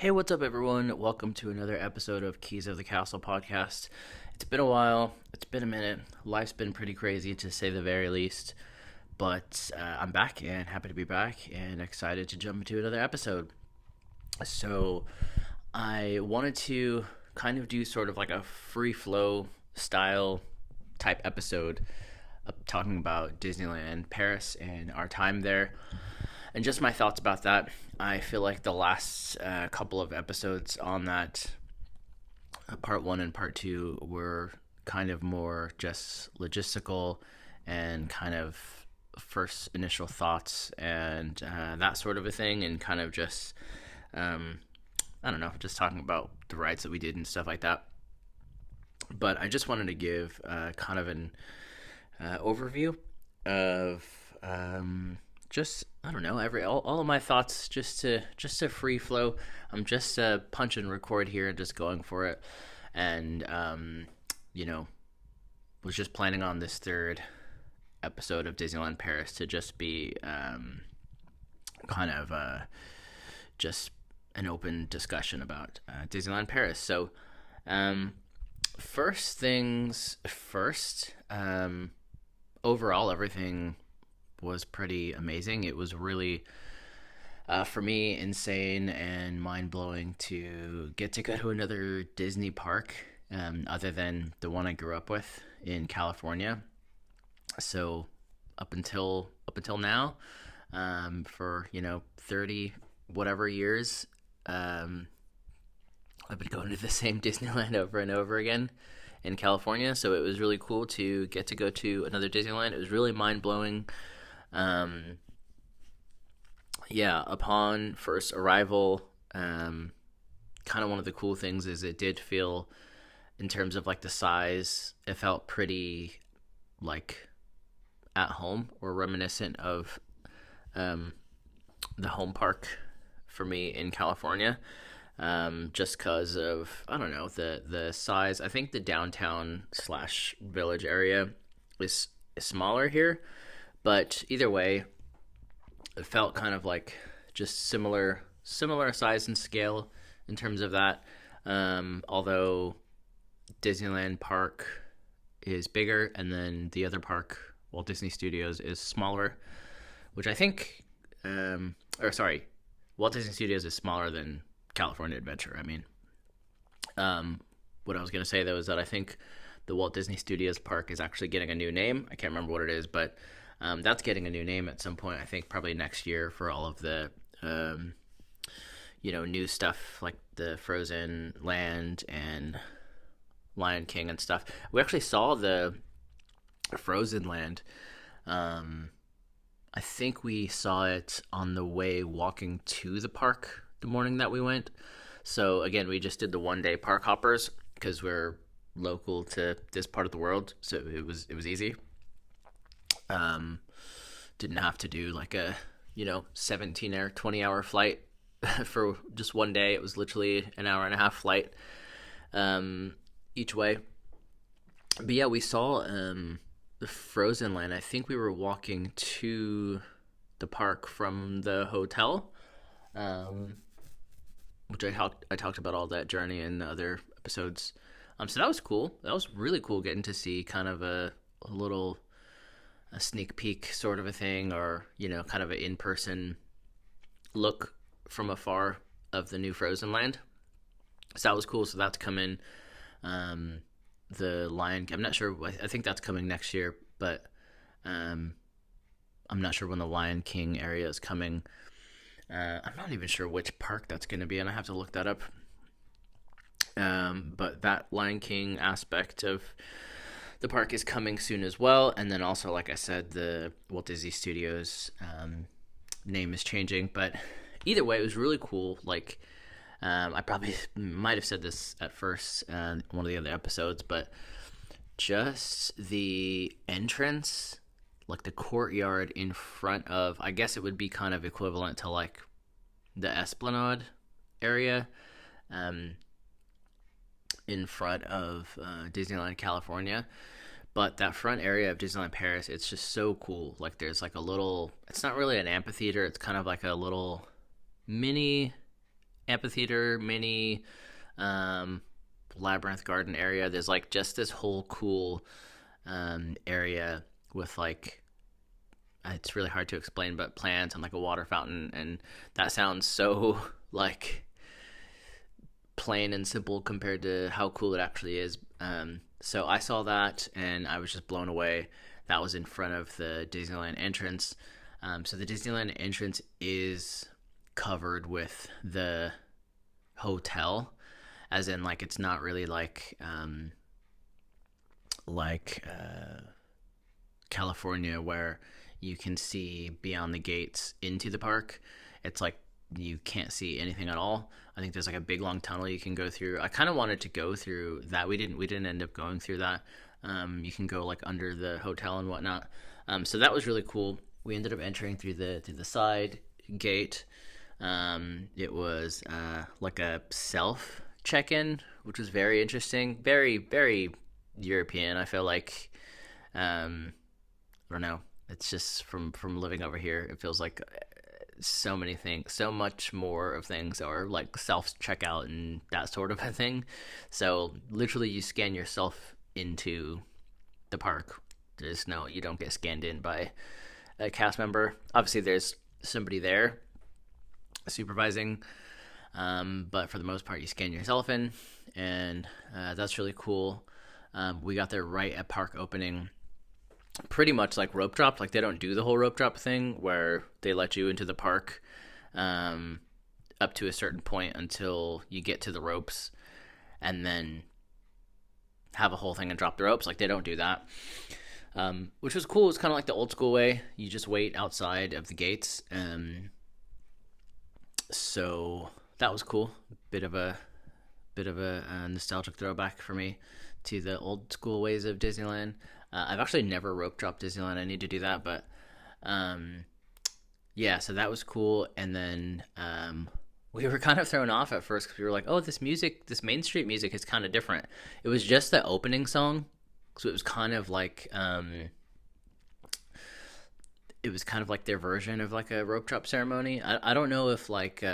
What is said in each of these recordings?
Hey, what's up, everyone? Welcome to another episode of Keys of the Castle podcast. It's been a while, it's been a minute. Life's been pretty crazy to say the very least, but I'm back and happy to be back and excited to jump into another episode. So, I wanted to kind of do sort of like a free flow style type episode talking about Disneyland Paris and our time there and just my thoughts about that. I feel like the last couple of episodes on that, part one and part two, were kind of more just logistical and kind of first initial thoughts and that sort of a thing, and kind of just, I don't know, just talking about the rides that we did and stuff like that. But I just wanted to give kind of an overview of just, I don't know, all of my thoughts, just to free flow. I'm just punch and record here and just going for it, and you know was just planning on this third episode of Disneyland Paris to just be kind of just an open discussion about Disneyland Paris. So first things first, overall everything was pretty amazing. It was really, for me, insane and mind-blowing to get to go to another Disney park, other than the one I grew up with in California. So up until now, for 30 whatever years, I've been going to the same Disneyland over and over again in California. So it was really cool to get to go to another Disneyland. It was really mind-blowing. Yeah, upon first arrival, kind of one of the cool things is it did feel, in terms of like the size, it felt pretty like at home or reminiscent of the home park for me in California. Just because of, I don't know, the size. I think the downtown slash village area is smaller here, but either way, it felt kind of like just similar size and scale in terms of that. Although Disneyland Park is bigger, and then the other park, Walt Disney Studios, is smaller, which I think, or sorry, Walt Disney Studios is smaller than California Adventure. I mean, what I was gonna say though is that I think the Walt Disney Studios park is actually getting a new name. I can't remember what it is, but that's getting a new name at some point. I think probably next year, for all of the new stuff like the Frozen Land and Lion King and stuff. We actually saw the Frozen Land. I think we saw it on the way walking to the park the morning that we went. So again, we just did the 1 day park hoppers because we're local to this part of the world, so it was easy. Didn't have to do like a 17 or 20-hour flight for just 1 day. It was literally an hour and a half flight each way. But yeah, we saw the Frozen Land. I think we were walking to the park from the hotel, which I talked about all that journey in the other episodes. So that was cool. That was really cool, getting to see kind of a little a sneak peek sort of a thing, or kind of an in-person look from afar of the new Frozen Land. So that was cool. So that's coming. The Lion, I'm not sure. I think that's coming next year, but I'm not sure when the Lion King area is coming. I'm not even sure which park that's going to be, and I have to look that up. But that Lion King aspect of the park is coming soon as well. And then also, like I said, the Walt Disney Studios name is changing. But either way, it was really cool. Like, I probably might have said this at first in one of the other episodes, but just the entrance, like the courtyard in front of, I guess it would be kind of equivalent to like the Esplanade area, in front of Disneyland California. But that front area of Disneyland Paris, it's just so cool. Like, there's like a little, it's not really an amphitheater, it's kind of like a little mini amphitheater, mini um, labyrinth garden area. There's like just this whole cool area with like it's really hard to explain, but plants and like a water fountain, and that sounds so like plain and simple compared to how cool it actually is. So I saw that and I was just blown away. That was in front of the Disneyland entrance. So the Disneyland entrance is covered with the hotel, as in like it's not really like California where you can see beyond the gates into the park. It's like you can't see anything at all. I think there's like a big long tunnel you can go through. I kind of wanted to go through that. We didn't end up going through that. You can go like under the hotel and whatnot. So that was really cool. We ended up entering through the side gate. It was like a self check-in, which was very interesting. Very, very European. I feel like I don't know. It's just from living over here. It feels like so many things, so much more of things are like self checkout and that sort of a thing. So literally, you scan yourself into the park. There's no, you don't get scanned in by a cast member. Obviously, there's somebody there supervising, but for the most part, you scan yourself in, and that's really cool. We got there right at park opening. Pretty much like rope drop. Like they don't do the whole rope drop thing where they let you into the park up to a certain point until you get to the ropes and then have a whole thing and drop the ropes. Like they don't do that, which was cool. It's kind of like the old school way. You just wait outside of the gates. So that was cool. Bit of a nostalgic throwback for me to the old school ways of Disneyland. I've actually never rope dropped Disneyland. I need to do that, but yeah, so that was cool. And then we were kind of thrown off at first because we were like, "Oh, this music, this Main Street music, is kind of different." It was just the opening song, so it was kind of like their version of like a rope drop ceremony. I don't know if like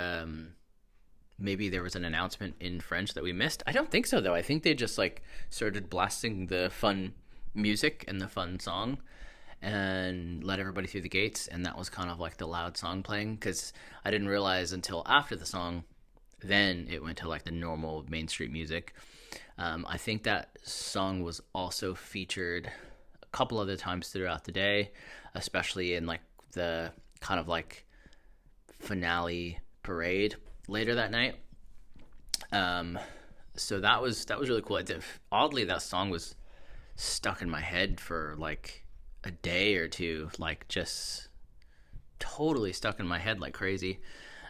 maybe there was an announcement in French that we missed. I don't think so though. I think they just like started blasting the fun music and the fun song and let everybody through the gates, and that was kind of like the loud song playing, because I didn't realize until after the song then it went to like the normal Main Street music. I think that song was also featured a couple other times throughout the day, especially in like the kind of like finale parade later that night. So that was really cool. Oddly, that song was stuck in my head for like a day or two, like just totally stuck in my head like crazy.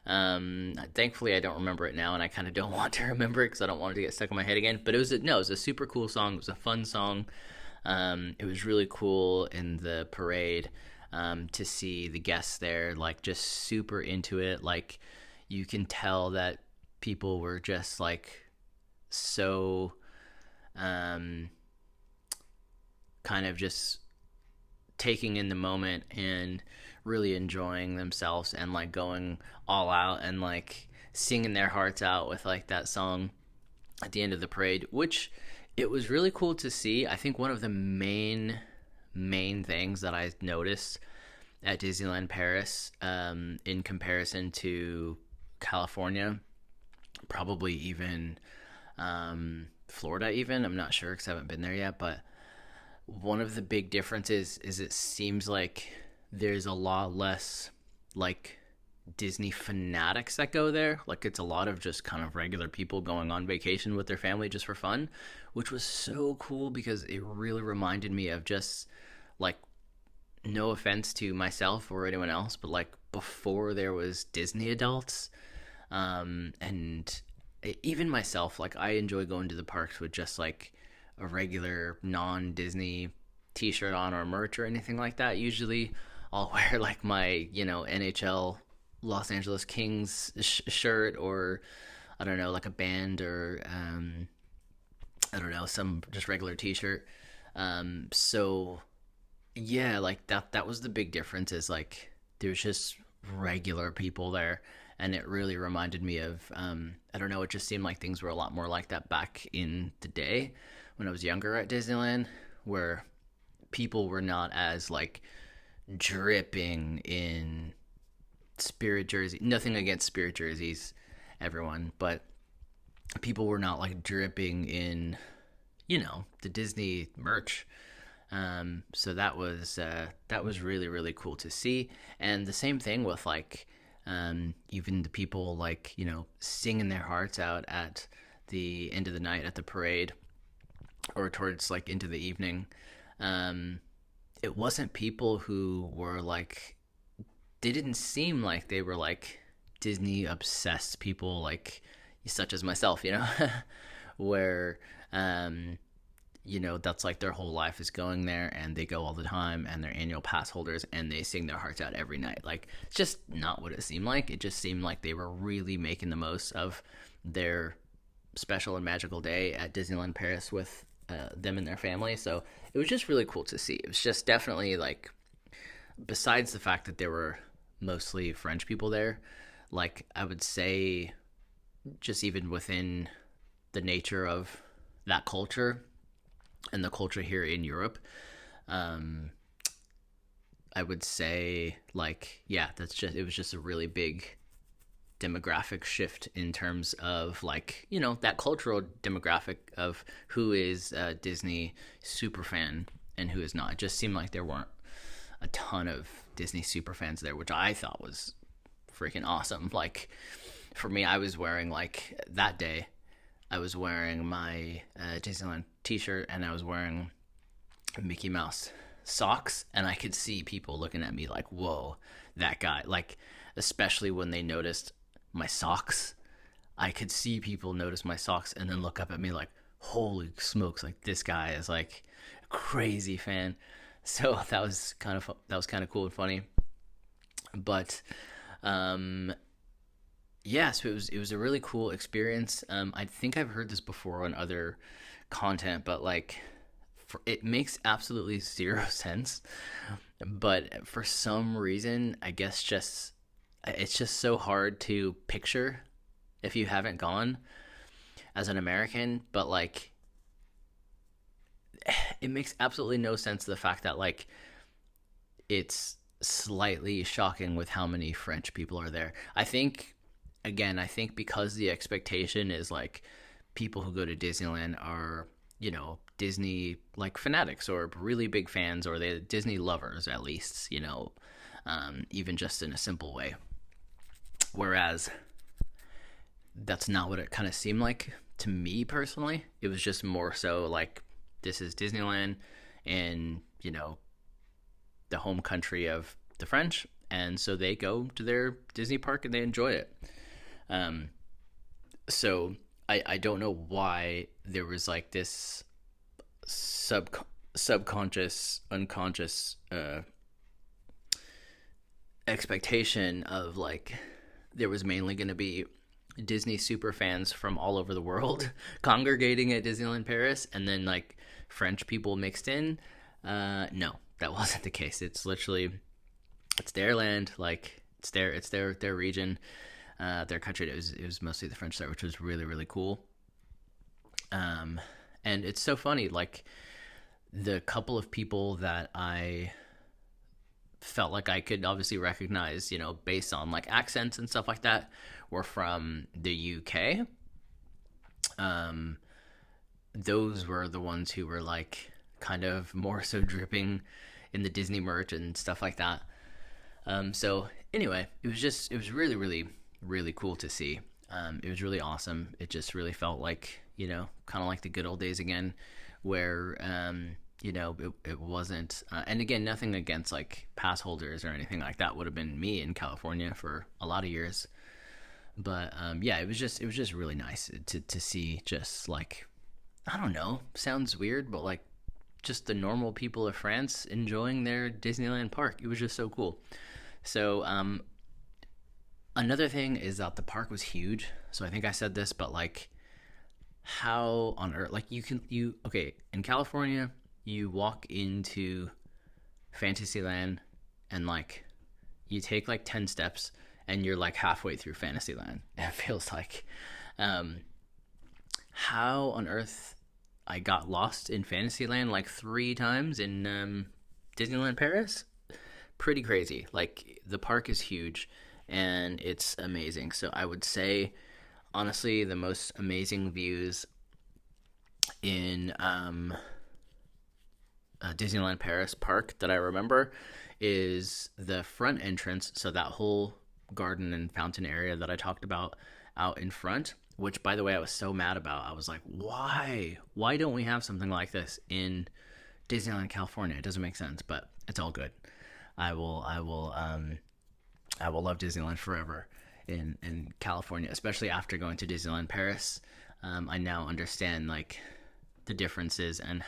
Thankfully I don't remember it now, and I kind of don't want to remember it because I don't want it to get stuck in my head again. But it was a super cool song. It was a fun song. It was really cool in the parade to see the guests there like just super into it. Like you can tell that people were just like so kind of just taking in the moment and really enjoying themselves and like going all out and like singing their hearts out with like that song at the end of the parade, which it was really cool to see. I think one of the main things that I noticed at Disneyland Paris, in comparison to California, probably even Florida even, I'm not sure because I haven't been there yet, but one of the big differences is it seems like there's a lot less like Disney fanatics that go there. Like it's a lot of just kind of regular people going on vacation with their family just for fun, which was so cool because it really reminded me of just like, no offense to myself or anyone else, but like before there was Disney adults, and even myself, like I enjoy going to the parks with just like a regular non-Disney t-shirt on or merch or anything like that. Usually I'll wear like my, NHL Los Angeles Kings shirt, or I don't know, like a band, or I don't know, some just regular t-shirt. So yeah, like that was the big difference, is like there's just regular people there, and it really reminded me of I don't know, it just seemed like things were a lot more like that back in the day when I was younger at Disneyland, where people were not as like dripping in Spirit jersey. Nothing against Spirit jerseys, everyone, but people were not like dripping in, the Disney merch. So that was really really cool to see, and the same thing with like even the people like singing their hearts out at the end of the night at the parade, or towards like into the evening. It wasn't people who were like, they didn't seem like they were like Disney obsessed people, like such as myself, where that's like their whole life is going there, and they go all the time, and they're annual pass holders, and they sing their hearts out every night. Like, it's just not what it seemed like. It just seemed like they were really making the most of their special and magical day at Disneyland Paris with them and their family. So it was just really cool to see. It was just definitely like, besides the fact that there were mostly French people there, like I would say, just even within the nature of that culture and the culture here in Europe, I would say like, yeah, it was just a really big demographic shift in terms of like, that cultural demographic of who is a Disney super fan and who is not. It just seemed like there weren't a ton of Disney super fans there, which I thought was freaking awesome. Like, for me, I was wearing, like, that day, I was wearing my Disneyland t-shirt, and I was wearing Mickey Mouse socks, and I could see people looking at me like, whoa, that guy. Like, especially when they noticed my socks, I could see people notice my socks and then look up at me like, holy smokes, like, this guy is like a crazy fan. So that was kind of cool and funny. But yeah, so it was a really cool experience. I think I've heard this before on other content, but like, it makes absolutely zero sense. But for some reason, I guess it's just so hard to picture if you haven't gone as an American. But like, it makes absolutely no sense, the fact that like, it's slightly shocking with how many French people are there. I think because the expectation is like, people who go to Disneyland are, Disney like fanatics or really big fans, or they're Disney lovers at least, even just in a simple way. Whereas that's not what it kind of seemed like to me personally. It was just more so like, this is Disneyland in, the home country of the French, and so they go to their Disney park and they enjoy it. So I don't know why there was like this subconscious, unconscious expectation of like, there was mainly going to be Disney super fans from all over the world congregating at Disneyland Paris, and then like French people mixed in. No, that wasn't the case. It's literally, it's their land, like it's their region, their country. It was mostly the French there, which was really really cool. And it's so funny, like the couple of people that I felt like I could obviously recognize, based on like accents and stuff like that, were from the UK. Those were the ones who were like kind of more so dripping in the Disney merch and stuff like that. So anyway, it was really, really, really cool to see. It was really awesome. It just really felt like, kind of like the good old days again, where, it wasn't, and again, nothing against like pass holders or anything like that. Would have been me in California for a lot of years. But, yeah, it was just really nice to see, just like, I don't know, sounds weird, but like just the normal people of France enjoying their Disneyland park. It was just so cool. So, another thing is that the park was huge. So I think I said this, but like, how on earth, like okay, in California, you walk into Fantasyland and like, you take like 10 steps and you're like halfway through Fantasyland. It feels like. Um, how on earth I got lost in Fantasyland like 3 times in Disneyland Paris? Pretty crazy. Like the park is huge and it's amazing. So I would say honestly the most amazing views in Disneyland Paris park that I remember is the front entrance. So that whole garden and fountain area that I talked about out in front, which by the way I was so mad about. I was like, why? Why don't we have something like this in Disneyland California? It doesn't make sense, but it's all good. I will love Disneyland forever in California, especially after going to Disneyland Paris. I now understand like the differences and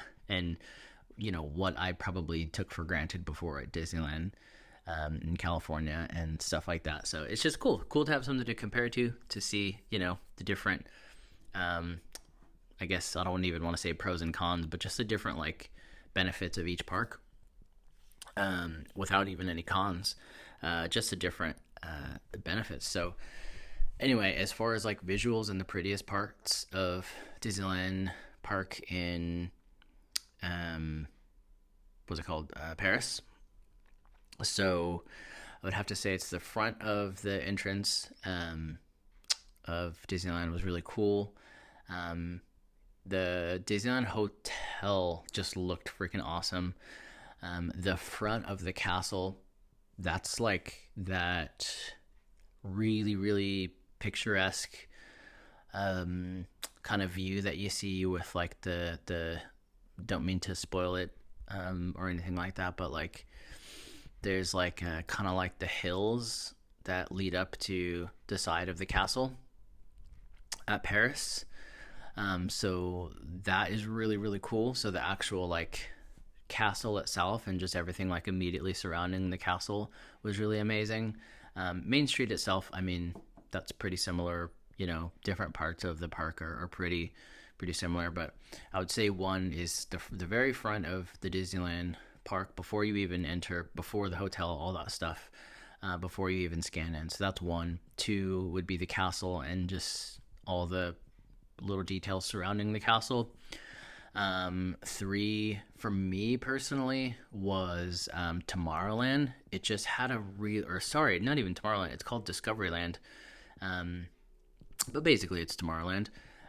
what I probably took for granted before at Disneyland in California and stuff like that. So it's just cool to have something to compare to see the different. I guess I don't even want to say pros and cons, but just the different like benefits of each park. Without even any cons, just the different benefits. So anyway, as far as like visuals and the prettiest parts of Disneyland Park in what's it called, Paris. So I would have to say it's the front of the entrance of Disneyland was really cool. The Disneyland Hotel just looked freaking awesome. The front of the castle, that's like that really, really picturesque kind of view that you see with like the don't mean to spoil it or anything like that, but like there's like kind of like the hills that lead up to the side of the castle at Paris. So that is really, really cool. So the actual like castle itself and just everything like immediately surrounding the castle was really amazing. Main Street itself, I mean, that's pretty similar. Different parts of the park are pretty similar, but I would say one is the very front of the Disneyland park before you even enter, before the hotel, all that stuff, before you even scan in. So that's one. Two would be the castle and just all the little details surrounding the castle. Three for me personally was Tomorrowland. It just had not even Tomorrowland, it's called Discoveryland. But basically it's Tomorrowland.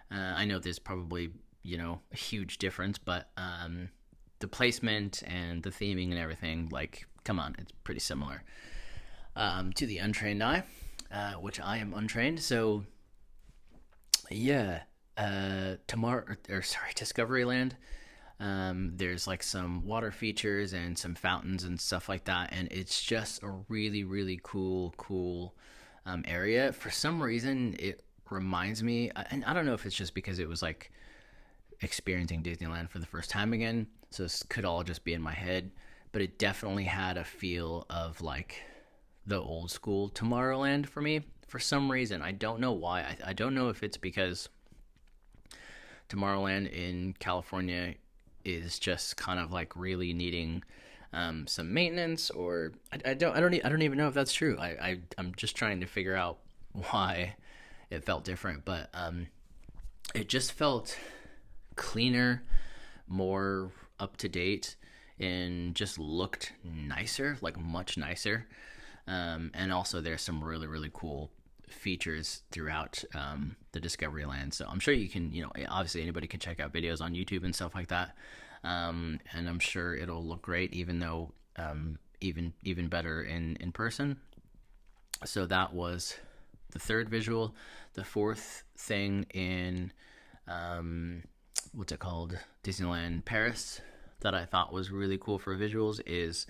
I know there's probably a huge difference, but the placement and the theming and everything, like, come on, it's pretty similar to the untrained eye, which I am untrained. So yeah, Discoveryland. There's like some water features and some fountains and stuff like that, and it's just a really, really cool area. For some reason, it reminds me, and I don't know if it's just because it was like experiencing Disneyland for the first time again, so this could all just be in my head, but it definitely had a feel of like the old school Tomorrowland for me. For some reason, I don't know why. I don't know if it's because Tomorrowland in California is just kind of like really needing some maintenance, or I don't even know if that's true. I'm just trying to figure out why it felt different, but it just felt cleaner, more up to date, and just looked nicer, like much nicer. And also there's some really, really cool features throughout the Discoveryland. So I'm sure you can, obviously anybody can check out videos on YouTube and stuff like that. And I'm sure it'll look great, even though even better in person. So that was the third visual. The fourth thing in what's it called, Disneyland Paris, that I thought was really cool for visuals is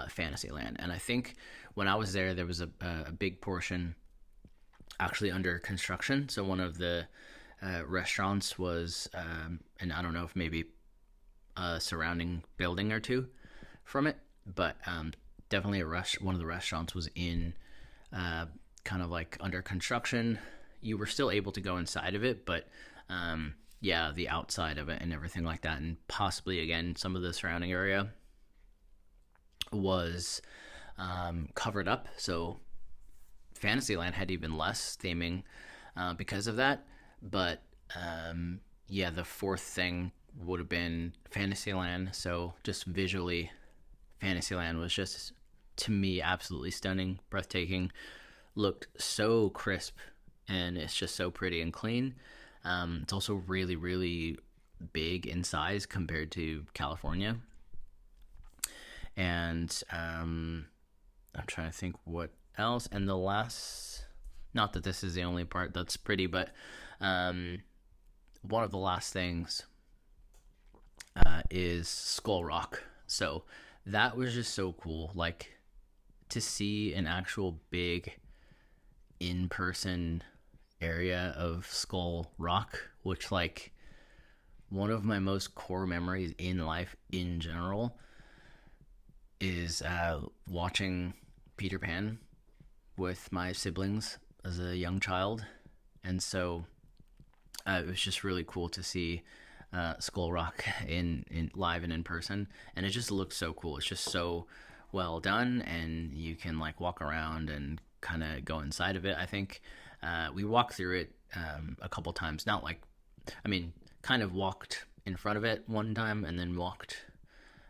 Fantasyland. And I think when I was there was a big portion actually under construction. So one of the restaurants was, and I don't know if maybe a surrounding building or two from it, but definitely one of the restaurants was in kind of like under construction. You were still able to go inside of it, but yeah, the outside of it and everything like that, and possibly again some of the surrounding area was covered up. So Fantasyland had even less theming because of that. But yeah, the fourth thing would have been Fantasyland. So just visually, Fantasyland was just, to me, absolutely stunning, breathtaking. Looked so crisp, and it's just so pretty and clean. It's also really, really big in size compared to California. And I'm trying to think what else. And the last, not that this is the only part that's pretty, but one of the last things is Skull Rock. So that was just so cool. Like, to see an actual big in-person area of Skull Rock, which, like, one of my most core memories in life in general is watching Peter Pan with my siblings as a young child. And so it was just really cool to see Skull Rock in live and in person, and it just looks so cool. It's just so well done, and you can like walk around and kind of go inside of it. I think we walked through it a couple times, not like, I mean, kind of walked in front of it one time and then walked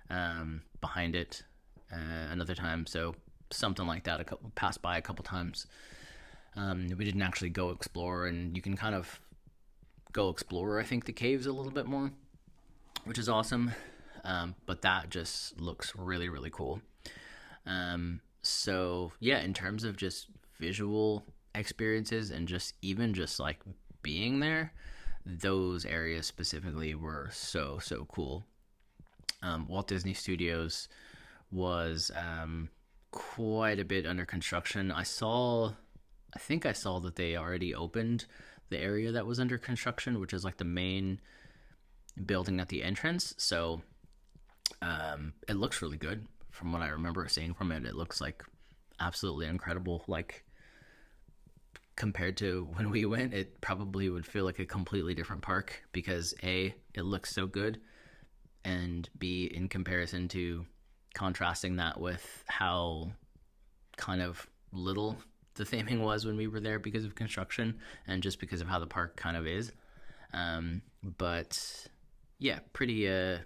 behind it another time, so something like that. Passed by a couple times. We didn't actually go explore, and you can kind of go explore, I think, the caves a little bit more, which is awesome. But that just looks really, really cool. So yeah, in terms of just visual experiences and just even just like being there, those areas specifically were so cool. Walt Disney Studios was quite a bit under construction. I think I saw that they already opened the area that was under construction, which is like the main building at the entrance. So it looks really good from what I remember seeing from it. It looks like absolutely incredible. Like, compared to when we went, it probably would feel like a completely different park because A, it looks so good, and B, in comparison to contrasting that with how kind of little the theming was when we were there because of construction and just because of how the park kind of is. But yeah, pretty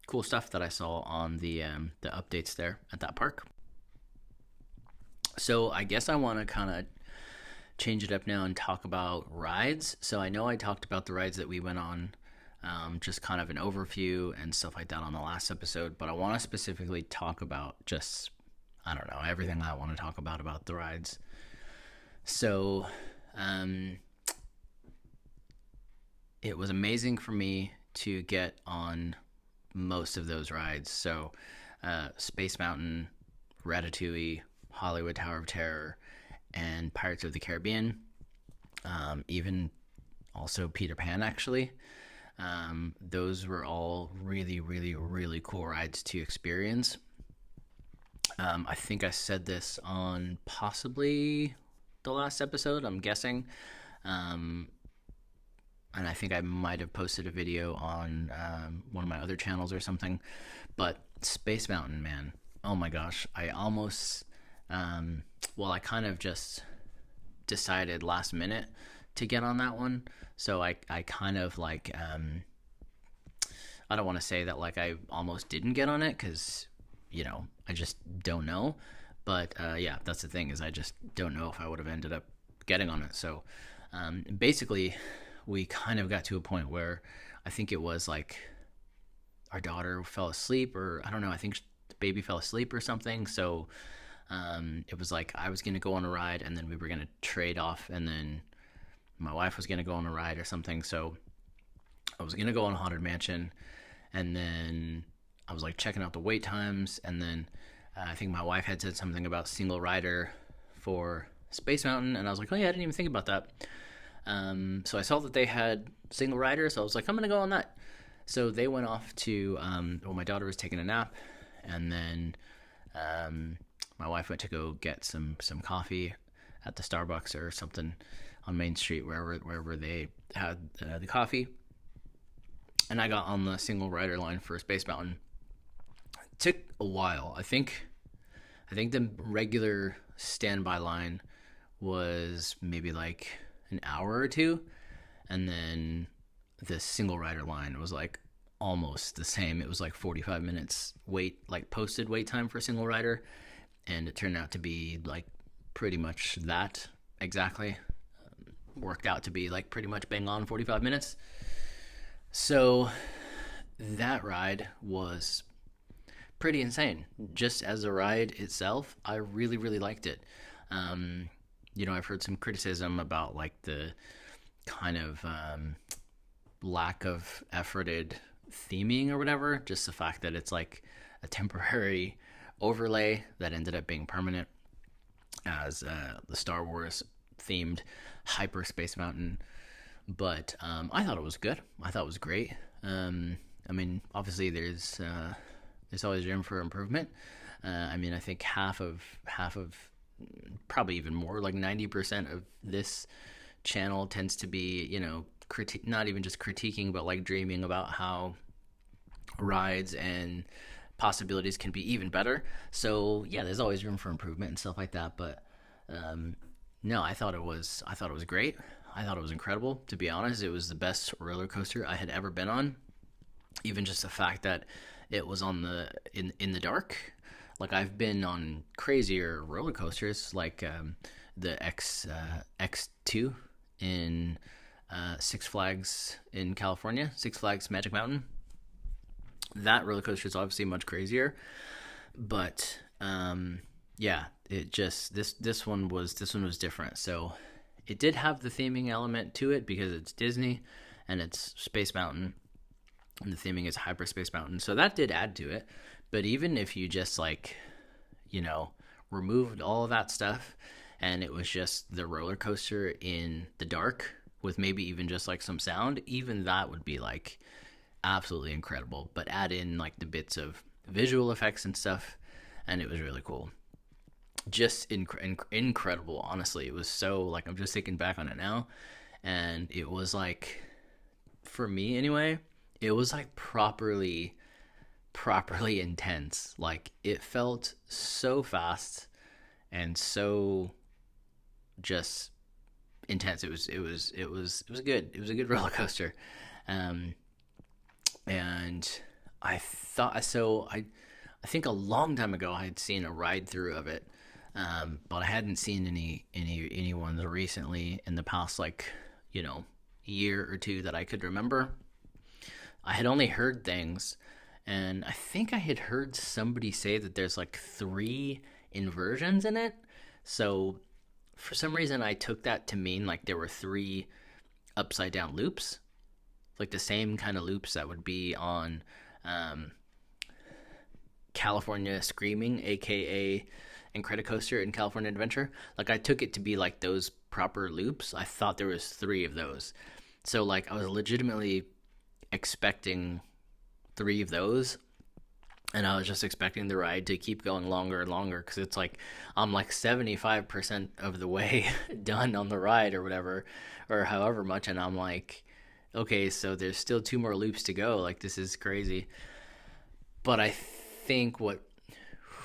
cool stuff that I saw on the updates there at that park. So I guess I want to kind of change it up now and talk about rides. So I know I talked about the rides that we went on, just kind of an overview and stuff like that on the last episode, but I want to specifically talk about just, I don't know, everything I want to talk about the rides. So it was amazing for me to get on most of those rides. So Space Mountain, Ratatouille, Hollywood Tower of Terror, and Pirates of the Caribbean, even also Peter Pan, actually. Those were all really, really, really cool rides to experience. I think I said this on possibly the last episode, I'm guessing. And I think I might have posted a video on one of my other channels or something. But Space Mountain, man, oh my gosh, I almost, I kind of just decided last minute to get on that one. So I kind of like, I don't want to say that like I almost didn't get on it because, you know, I just don't know. But yeah, that's the thing, is I just don't know if I would have ended up getting on it. So basically, we kind of got to a point where I think it was like our daughter fell asleep, or I don't know, I think the baby fell asleep or something. So it was like I was going to go on a ride and then we were going to trade off, and then my wife was going to go on a ride or something. So I was going to go on Haunted Mansion, and then I was like checking out the wait times, and then I think my wife had said something about single rider for Space Mountain, and I was like, oh yeah, I didn't even think about that. So I saw that they had single rider, so I was like, I'm gonna go on that. So they went off to my daughter was taking a nap, and then my wife went to go get some coffee at the Starbucks or something on Main Street, wherever they had the coffee. And I got on the single rider line for Space Mountain. It took a while. I think I think the regular standby line was maybe like an hour or two, and then the single rider line was like almost the same. It was like 45 minutes wait, like posted wait time for a single rider, and it turned out to be like pretty much that exactly. Worked out to be like pretty much bang on 45 minutes. So that ride was pretty insane. Just as a ride itself, I really, really liked it. I've heard some criticism about like the kind of lack of efforted theming or whatever. Just the fact that it's like a temporary overlay that ended up being permanent as the Star Wars themed hyperspace mountain. But I thought it was good. I thought it was great. Obviously there's always room for improvement. I think half of probably even more, like 90% of this channel tends to be, not even just critiquing, but like dreaming about how rides and possibilities can be even better. So yeah, there's always room for improvement and stuff like that. But no, I thought it was great. I thought it was incredible. To be honest, it was the best roller coaster I had ever been on. Even just the fact that it was on in the dark. Like, I've been on crazier roller coasters, like the X2 in Six Flags in California, Six Flags Magic Mountain. That roller coaster is obviously much crazier, but yeah, it just this one was different. So it did have the theming element to it because it's Disney and it's Space Mountain, and the theming is Hyperspace Mountain. So that did add to it. But even if you just removed all of that stuff and it was just the roller coaster in the dark with maybe even just like some sound, even that would be like absolutely incredible. But add in like the bits of visual effects and stuff, and it was really cool. Just incredible, honestly. It was so, like, I'm just thinking back on it now, and it was like, for me anyway, it was like properly intense. Like, it felt so fast and so just intense. It was good. It was a good roller coaster. And I think a long time ago I had seen a ride through of it, but I hadn't seen any ones recently in the past, year or two that I could remember. I had only heard things, and I think I had heard somebody say that there's like 3 inversions in it. So for some reason I took that to mean like there were 3 upside down loops, like the same kind of loops that would be on California Screaming, aka Incredicoaster in California Adventure. Like, I took it to be like those proper loops. I thought there was 3 of those. So like I was legitimately expecting 3 of those, and I was just expecting the ride to keep going longer and longer, because it's like I'm like 75% of the way done on the ride or whatever, or however much, and I'm like, okay, so there's still 2 more loops to go. Like, this is crazy. But I think what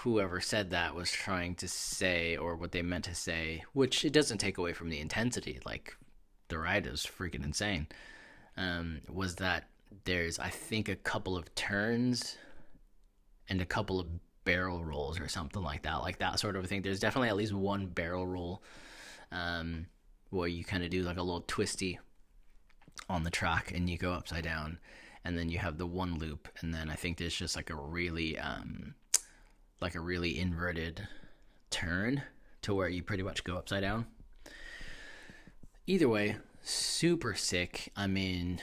whoever said that was trying to say, or what they meant to say, which it doesn't take away from the intensity, like the ride is freaking insane, was that there's, I think, a couple of turns and a couple of barrel rolls or something like that sort of a thing. There's definitely at least one barrel roll where you kind of do like a little twisty on the track and you go upside down, and then you have the one loop, and then I think there's just like a really inverted turn to where you pretty much go upside down. Either way, super sick. I mean,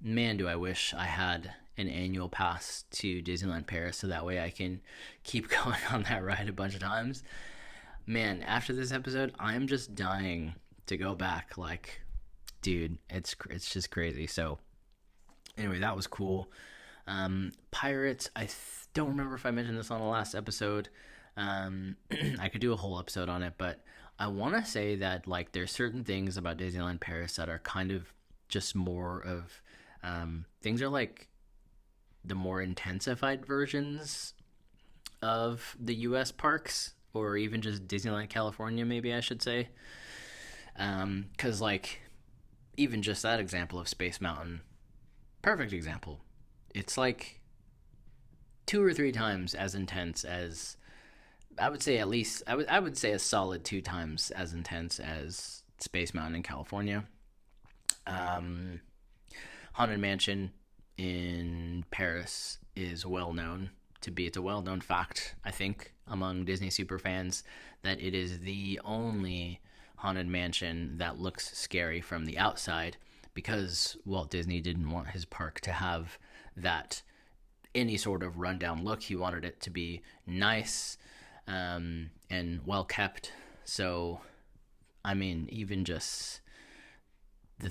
man, do I wish I had an annual pass to Disneyland Paris so that way I can keep going on that ride a bunch of times. Man, after this episode, I'm just dying to go back. Like, dude, it's just crazy. So anyway, that was cool. Pirates, I don't remember if I mentioned this on the last episode. I could do a whole episode on it, but I want to say that like there's certain things about Disneyland Paris that are kind of just more of things are like the more intensified versions of the U.S. parks, or even just Disneyland California, maybe I should say. Because, like, even just that example of Space Mountain, perfect example. It's like 2 or 3 times as intense as, I would say, at least I would say a solid 2 times as intense as Space Mountain in California. Um, Haunted Mansion in Paris is well known to be. It's a well known fact, I think, among Disney super fans, that it is the only Haunted Mansion that looks scary from the outside, because Walt Disney didn't want his park to have that any sort of rundown look. He wanted it to be nice, and well kept. So, I mean, even just the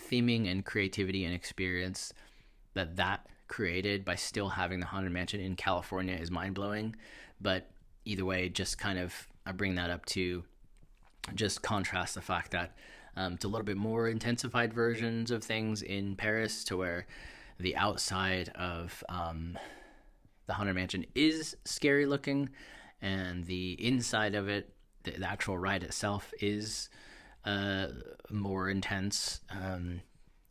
theming and creativity and experience that created by still having the Haunted Mansion in California is mind blowing. But either way, just kind of, I bring that up to just contrast the fact that it's a little bit more intensified versions of things in Paris, to where the outside of the Haunted Mansion is scary looking, and the inside of it, the actual ride itself, is more intense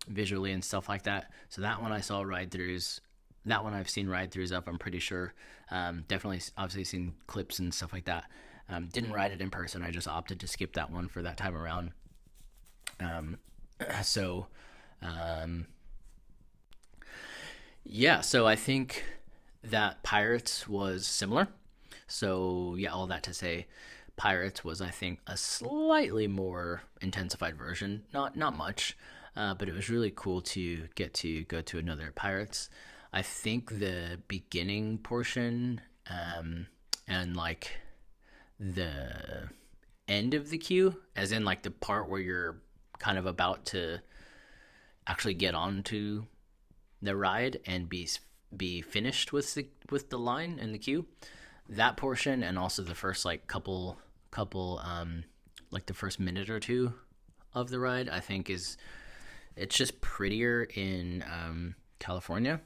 visually and stuff like that. So that one I saw ride throughs. That one I've seen ride throughs of, I'm pretty sure. Definitely, obviously, seen clips and stuff like that. Didn't ride it in person. I just opted to skip that one for that time around. So, yeah. So I think that Pirates was similar. So yeah, all that to say, Pirates was, I think, a slightly more intensified version. Not much, but it was really cool to get to go to another Pirates. I think the beginning portion, and like the end of the queue, as in like the part where you're kind of about to actually get onto the ride and be finished with the line and the queue, that portion, and also the first like couple like the first minute or two of the ride, I think it's just prettier in California.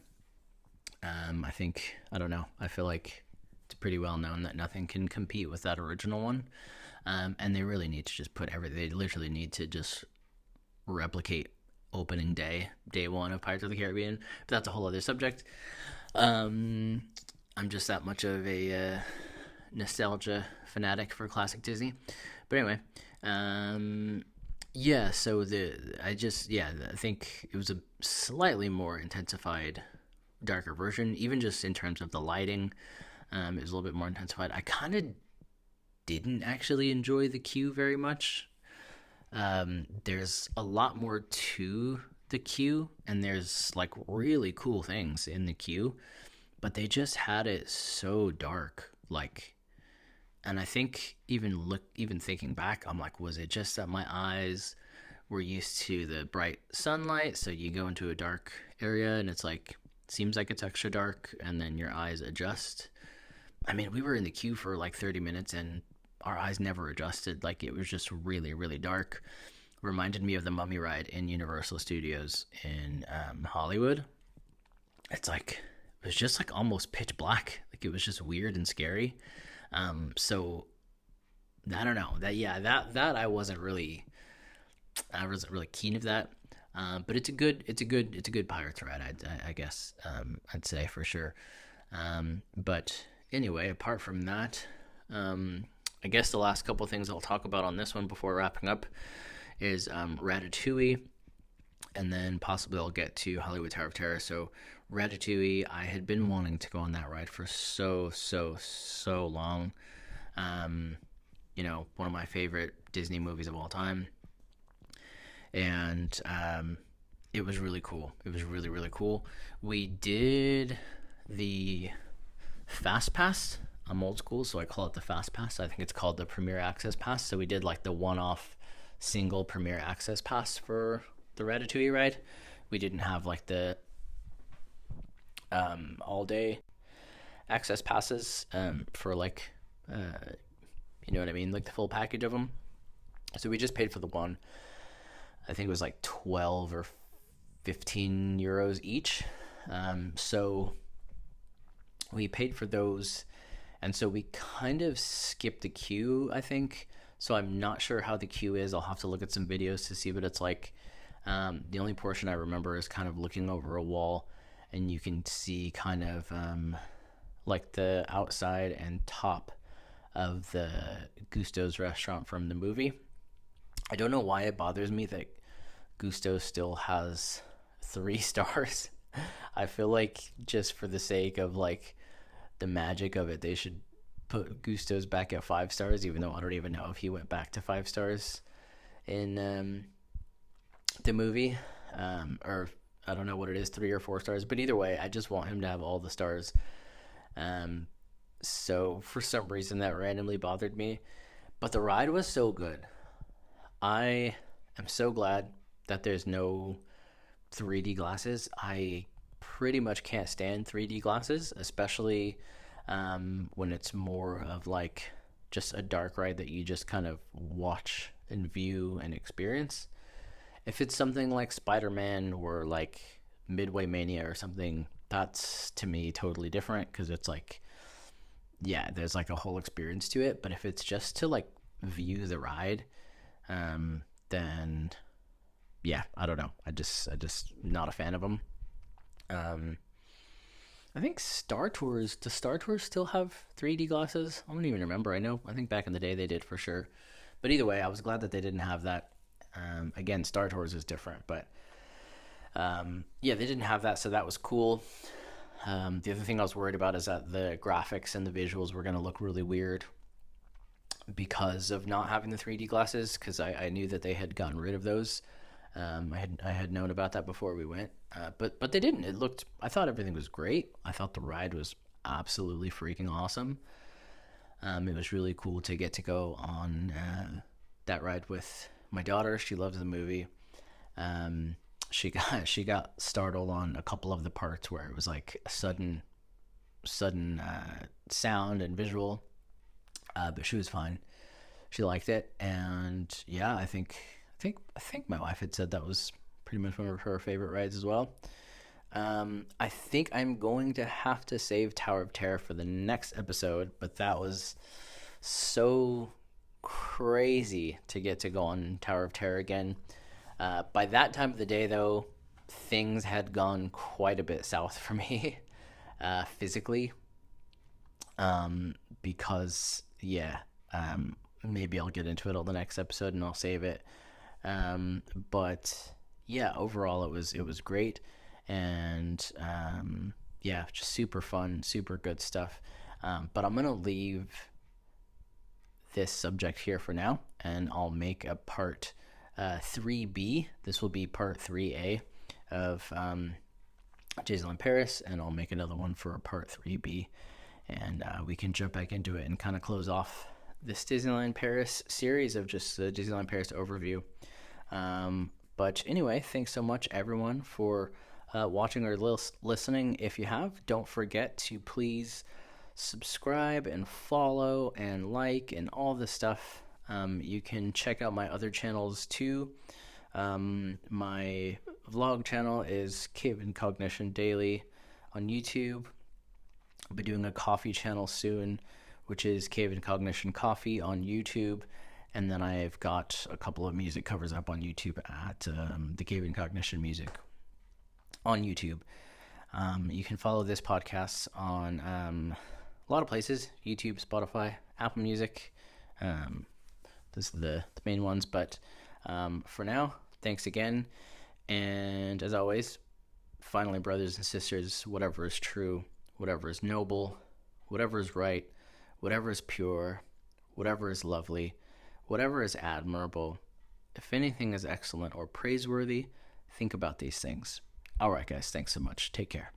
I think, I don't know, I feel like it's pretty well known that nothing can compete with that original one. And they really need to just they literally need to just replicate opening day one of Pirates of the Caribbean. But that's a whole other subject. I'm just that much of a nostalgia fanatic for classic Disney. But anyway, yeah. So I think it was a slightly more intensified, darker version. Even just in terms of the lighting, it was a little bit more intensified. I kind of didn't actually enjoy the queue very much. There's a lot more to the queue, and there's like really cool things in the queue, but they just had it so dark, like, and I think even thinking back, I'm like, was it just that my eyes were used to the bright sunlight? So you go into a dark area and it's like, seems like it's extra dark, and then your eyes adjust. I mean, we were in the queue for like 30 minutes and our eyes never adjusted. Like, it was just really, really dark. Reminded me of the Mummy ride in Universal Studios in Hollywood. It's like, it was just like almost pitch black. Like, it was just weird and scary. So I don't know, that I wasn't really keen of that. But it's a good Pirates ride, I guess, I'd say for sure. But anyway, apart from that, I guess the last couple things I'll talk about on this one before wrapping up is Ratatouille, and then possibly I'll get to Hollywood Tower of Terror. So Ratatouille, I had been wanting to go on that ride for so long. One of my favorite Disney movies of all time. And it was really cool. It was really, really cool. We did the Fast Pass. I'm old school, so I call it the Fast Pass. I think it's called the Premier Access Pass. So we did like the one-off single Premier Access Pass for the Ratatouille ride. We didn't have like the all-day access passes for like, you know what I mean? Like the full package of them. So we just paid for the one. I think it was like 12 or 15 euros each. So We paid for those, and so we kind of skipped the queue, I think. So I'm not sure how the queue is. I'll have to look at some videos to see what it's like. The only portion I remember is kind of looking over a wall, and you can see kind of like the outside and top of the Gusto's restaurant from the movie. I don't know why it bothers me that Gusto still has 3 stars. I feel like just for the sake of like the magic of it, they should put Gusto's back at 5 stars, even though I don't even know if he went back to 5 stars in the movie. Or I don't know what it is, 3 or 4 stars. But either way, I just want him to have all the stars. So for some reason that randomly bothered me. But the ride was so good. I am so glad that there's no 3D glasses. I pretty much can't stand 3D glasses, especially when it's more of like just a dark ride that you just kind of watch and view and experience. If it's something like Spider-Man or like Midway Mania or something, that's to me totally different because it's like, yeah, there's like a whole experience to it. But if it's just to like view the ride, then yeah, I don't know. I just not a fan of them. I think Star Tours, does Star Tours still have 3D glasses? I don't even remember. I think back in the day they did for sure. But either way, I was glad that they didn't have that. Again, Star Tours is different, but yeah, they didn't have that, so that was cool. The other thing I was worried about is that the graphics and the visuals were going to look really weird because of not having the 3D glasses, because I knew that they had gotten rid of those. I had known about that before we went, but they didn't. I thought everything was great. I thought the ride was absolutely freaking awesome. It was really cool to get to go on that ride with my daughter. She loves the movie. She got startled on a couple of the parts where it was like a sudden sound and visual, but she was fine. She liked it, and yeah, I think my wife had said that was pretty much one of her favorite rides as well. I think I'm going to have to save Tower of Terror for the next episode, but that was so crazy to get to go on Tower of Terror again. By that time of the day, though, things had gone quite a bit south for me physically, because yeah, maybe I'll get into it on the next episode and I'll save it. But yeah, overall it was great, and yeah, just super fun, super good stuff. But I'm gonna leave this subject here for now, and I'll make a part 3B. This will be part 3A of Disneyland Paris, and I'll make another one for part 3B, and we can jump back into it and kind of close off this Disneyland Paris series of just the Disneyland Paris overview. But anyway, thanks so much everyone for watching or listening. If you have, don't forget to please subscribe and follow and like and all this stuff. You can check out my other channels too. My vlog channel is Cave and Cognition Daily on YouTube. I'll be doing a coffee channel soon, which is Cave and Cognition Coffee on YouTube. And then I've got a couple of music covers up on YouTube at the Cave and Cognition Music on YouTube. You can follow this podcast on a lot of places: YouTube, Spotify, Apple Music. Those are the main ones. But for now, thanks again. And as always, finally, brothers and sisters, whatever is true, whatever is noble, whatever is right, whatever is pure, whatever is lovely, whatever is admirable, if anything is excellent or praiseworthy, think about these things. All right, guys, thanks so much. Take care.